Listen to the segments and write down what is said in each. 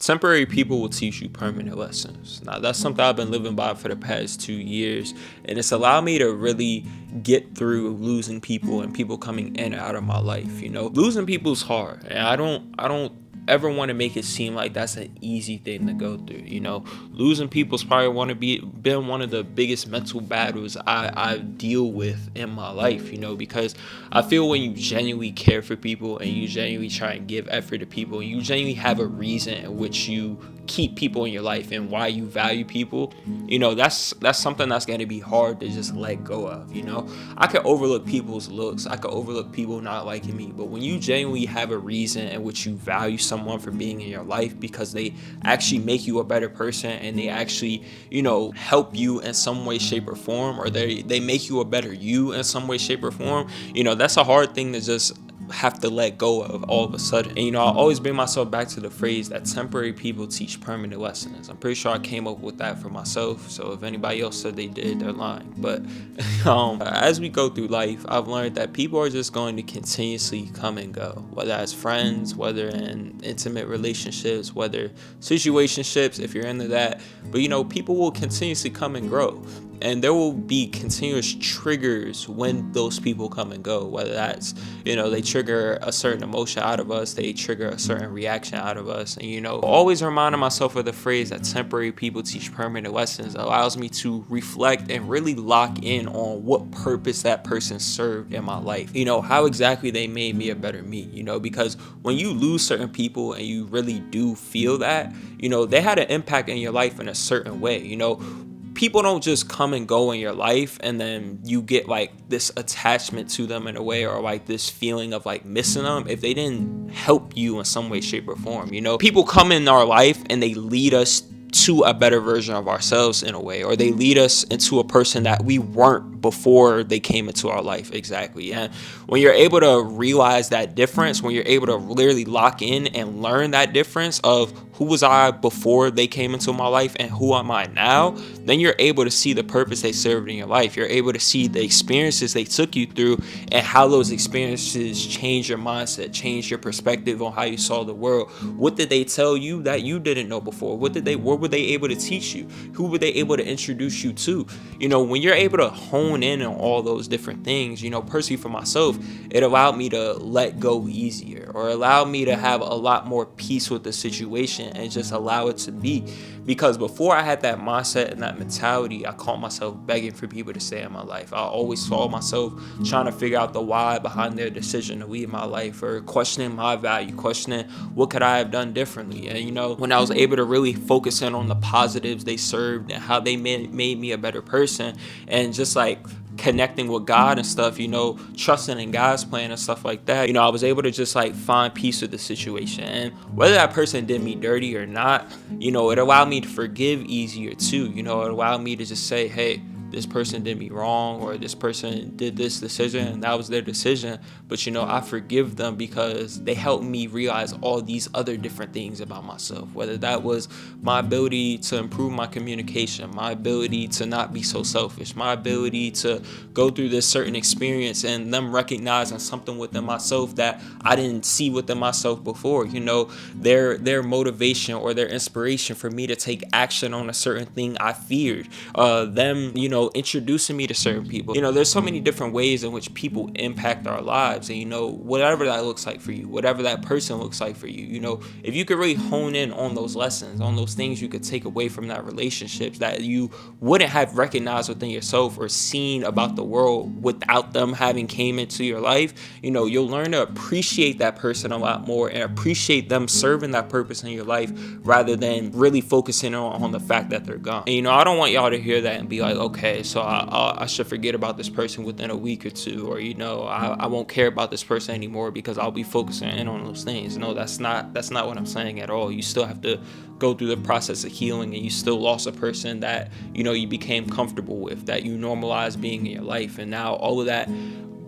Temporary people will teach you permanent lessons. Now, that's something I've been living by for the past 2 years, and it's allowed me to really get through losing people and people coming in and out of my life. Losing people is hard, and I don't ever want to make it seem like that's an easy thing to go through. Losing people's probably been one of the biggest mental battles I deal with in my life. Because I feel when you genuinely care for people and you genuinely try and give effort to people, and you genuinely have a reason in which you keep people in your life and why you value people, that's something that's going to be hard to just let go of. I could overlook people's looks, I could overlook people not liking me, but when you genuinely have a reason in which you value someone for being in your life because they actually make you a better person, and they actually help you in some way, shape, or form, or they make you a better you in some way, shape, or form, that's a hard thing to just have to let go of all of a sudden. And I always bring myself back to the phrase that temporary people teach permanent lessons. I'm pretty sure I came up with that for myself, so if anybody else said they did, they're lying. But as we go through life, I've learned that people are just going to continuously come and go, whether as friends, whether in intimate relationships, whether situationships, if you're into that. But people will continuously come and grow, and there will be continuous triggers when those people come and go, whether that's they trigger a certain emotion out of us, they trigger a certain reaction out of us. And always reminding myself of the phrase that temporary people teach permanent lessons allows me to reflect and really lock in on what purpose that person served in my life, how exactly they made me a better me. Because when you lose certain people and you really do feel that they had an impact in your life in a certain way. People don't just come and go in your life and then you get like this attachment to them in a way, or like this feeling of like missing them if they didn't help you in some way, shape, or form. People come in our life and they lead us to a better version of ourselves in a way, or they lead us into a person that we weren't before they came into our life. Exactly. And when you're able to realize that difference, when you're able to literally lock in and learn that difference of who was I before they came into my life and who am I now, then you're able to see the purpose they served in your life. You're able to see the experiences they took you through and how those experiences changed your mindset, changed your perspective on how you saw the world. What did they tell you that you didn't know before? What were they able to teach you? Who were they able to introduce you to? When you're able to hone in on all those different things, personally for myself, it allowed me to let go easier, or allowed me to have a lot more peace with the situation and just allow it to be. Because before I had that mindset and that mentality, I caught myself begging for people to stay in my life. I always saw myself trying to figure out the why behind their decision to leave my life, or questioning my value, questioning what could I have done differently. And when I was able to really focus in on the positives they served and how they made me a better person, and just like connecting with God and stuff, trusting in God's plan and stuff like that, I was able to just like find peace with the situation. And whether that person did me dirty or not, it allowed me to forgive easier too. It allowed me to just say, hey, this person did me wrong, or this person did this decision and that was their decision, but I forgive them because they helped me realize all these other different things about myself, whether that was my ability to improve my communication, my ability to not be so selfish, my ability to go through this certain experience, and them recognizing something within myself that I didn't see within myself before. Their motivation or their inspiration for me to take action on a certain thing I feared, them introducing me to certain people. There's so many different ways in which people impact our lives, and whatever that looks like for you, whatever that person looks like for you, if you could really hone in on those lessons, on those things you could take away from that relationships that you wouldn't have recognized within yourself or seen about the world without them having came into your life, you'll learn to appreciate that person a lot more and appreciate them serving that purpose in your life, rather than really focusing on the fact that they're gone. And I don't want y'all to hear that and be like, okay, so I should forget about this person within a week or two, or I won't care about this person anymore because I'll be focusing in on those things. No, that's not what I'm saying at all. You still have to go through the process of healing, and you still lost a person that you became comfortable with, that you normalized being in your life, and now all of that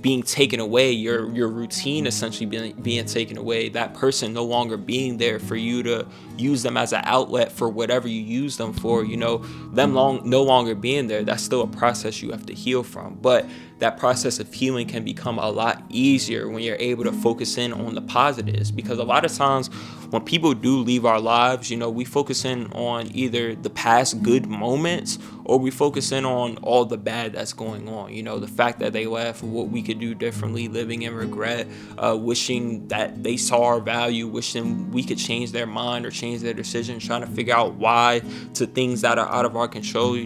being taken away, your routine essentially being taken away, that person no longer being there for you to use them as an outlet for whatever you use them for, them no longer being there, that's still a process you have to heal from. But that process of healing can become a lot easier when you're able to focus in on the positives, because a lot of times when people do leave our lives, we focus in on either the past good moments or we focus in on all the bad that's going on. The fact that they left, what we could do differently, living in regret, wishing that they saw our value, wishing we could change their mind or change their decision, trying to figure out why, to things that are out of our control.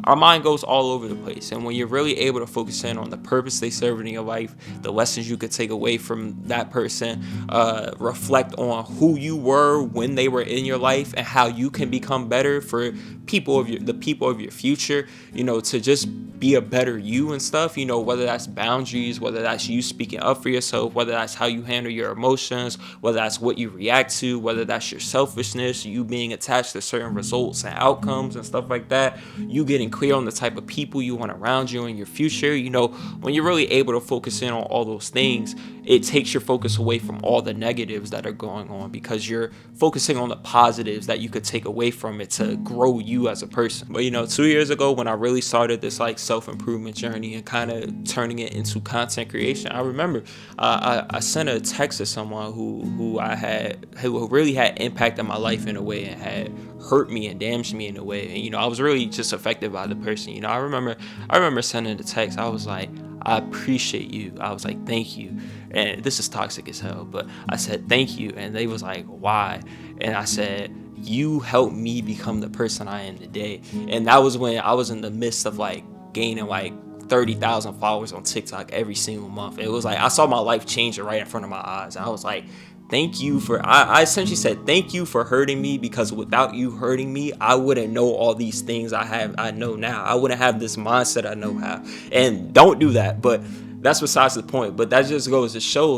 Our mind goes all over the place. And when you're really able to focus in on the purpose they served in your life, the lessons you could take away from that person, reflect on who you were when they were in your life and how you can become better for the people of your future, to just be a better you and stuff, whether that's boundaries, whether that's you speaking up for yourself, whether that's how you handle your emotions, whether that's what you react to, whether that's your selfishness, you being attached to certain results and outcomes and stuff like that, you getting clear on the type of people you want around you in your future. When you're really able to focus in on all those things, it takes your focus away from all the negatives that are going on, because you're focusing on the positives that you could take away from it to grow you as a person. But 2 years ago, when I really started this self-improvement journey and kind of turning it into content creation, I remember I sent a text to someone who really had impacted my life in a way and had hurt me and damaged me in a way. And I was really just affected by the person. I remember sending the text. I was like, I appreciate you. I was like, thank you. And this is toxic as hell, but I said, thank you. And they was like, why? And I said, you helped me become the person I am today. And that was when I was in the midst of gaining 30,000 followers on TikTok every single month. It was I saw my life changing right in front of my eyes. And I was like, thank you I essentially said, thank you for hurting me, because without you hurting me, I wouldn't know all these things I know now. I wouldn't have this mindset I know how. And don't do that, but that's besides the point. But that just goes to show,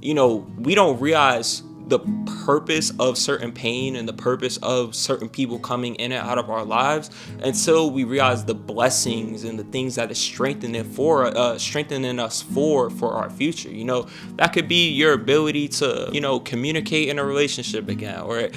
we don't realize the purpose of certain pain and the purpose of certain people coming in and out of our lives until we realize the blessings and the things that is strengthening us for our future. That could be your ability to communicate in a relationship again, or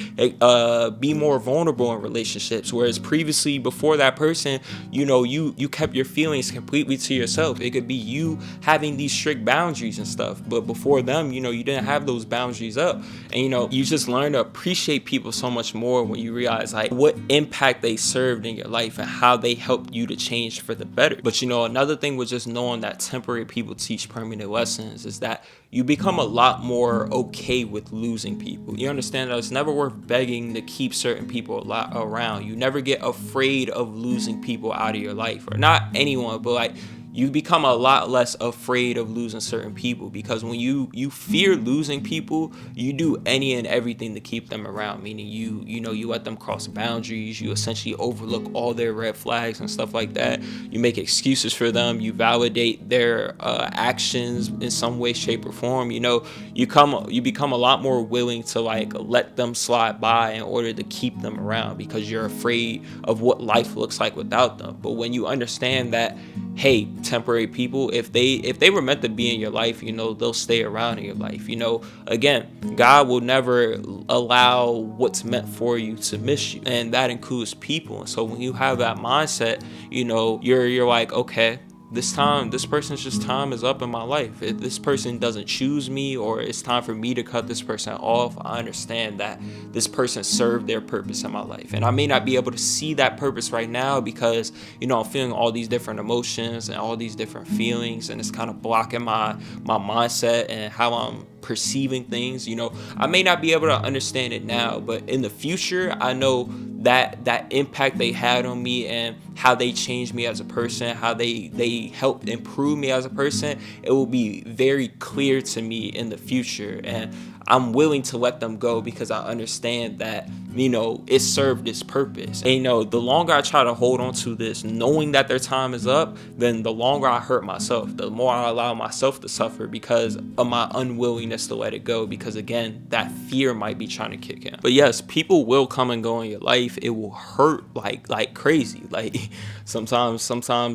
be more vulnerable in relationships, whereas previously, before that person, you kept your feelings completely to yourself. It could be you having these strict boundaries and stuff, but before them, you didn't have those boundaries up. And you just learn to appreciate people so much more when you realize what impact they served in your life and how they helped you to change for the better. But another thing with just knowing that temporary people teach permanent lessons is that you become a lot more okay with losing people. You understand that it's never worth begging to keep certain people around. You never get afraid of losing people out of your life, or not anyone, but you become a lot less afraid of losing certain people, because when you fear losing people, you do any and everything to keep them around, meaning you let them cross boundaries, you essentially overlook all their red flags and stuff like that, you make excuses for them, you validate their actions in some way, shape, or form. You become a lot more willing to let them slide by in order to keep them around, because you're afraid of what life looks like without them. But when you understand that, hey, temporary people, if they were meant to be in your life, they'll stay around in your life. Again, God will never allow what's meant for you to miss you, and that includes people. And so when you have that mindset, you're like, okay, this person's just time is up in my life. If this person doesn't choose me, or it's time for me to cut this person off, I understand that this person served their purpose in my life. And I may not be able to see that purpose right now because, I'm feeling all these different emotions and all these different feelings, and it's kind of blocking my mindset and how I'm perceiving things. I may not be able to understand it now, but in the future, I know that impact they had on me and how they changed me as a person, how they helped improve me as a person, it will be very clear to me in the future. And I'm willing to let them go because I understand that you know, it served its purpose. And, you know, the longer I try to hold on to this, knowing that their time is up, then the longer I hurt myself, the more I allow myself to suffer because of my unwillingness to let it go. Because again, that fear might be trying to kick in. But yes, people will come and go in your life. It will hurt like crazy. Like sometimes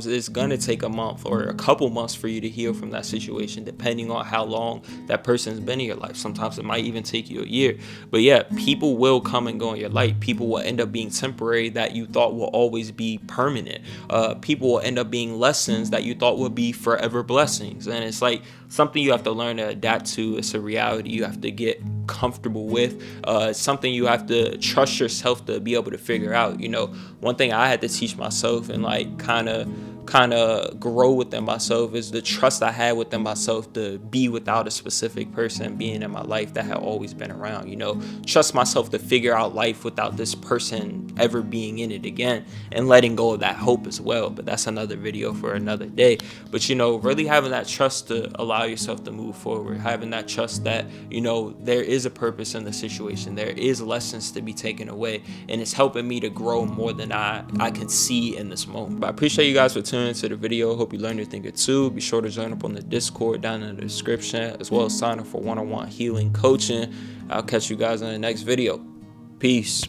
it's gonna take a month or a couple months for you to heal from that situation, depending on how long that person's been in your life. Sometimes it might even take you a year. But yeah, people will come and go in your life. People will end up being temporary that you thought will always be permanent. People will end up being lessons that you thought would be forever blessings. And it's like something you have to learn to adapt to. It's a reality you have to get comfortable with. It's something you have to trust yourself to be able to figure out. You know, one thing I had to teach myself and like kind of grow within myself is the trust I had within myself to be without a specific person being in my life that had always been around. You know, trust myself to figure out life without this person ever being in it again, and letting go of that hope as well. But that's another video for another day. But you know, really having that trust to allow yourself to move forward, having that trust that, you know, there is a purpose in the situation, there is lessons to be taken away, and it's helping me to grow more than I can see in this moment. But I appreciate you guys for tuning into the video. Hope you learned anything or two. Be sure to join up on the Discord down in the description, as well as sign up for one-on-one healing coaching. I'll catch you guys in the next video. Peace.